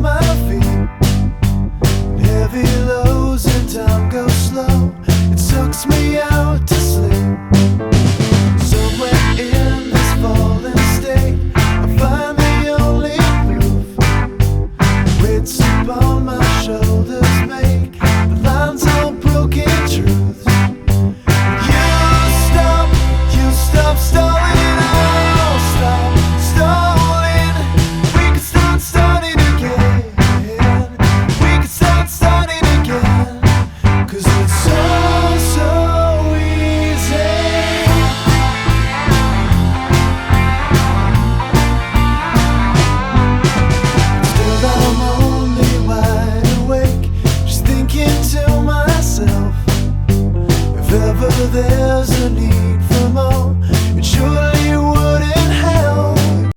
my feet. Heavy lows and time goes slow. It sucks me out to sleep. Somewhere in this fallen state, I find the only proof. Weights upon my shoulders make the lines all broken truths. You stop stalling, I'll stop stalling. We can start starting again. We can start starting again. 'Cause it's so easy. Still I'm only wide awake, just thinking to myself, if ever there's a need for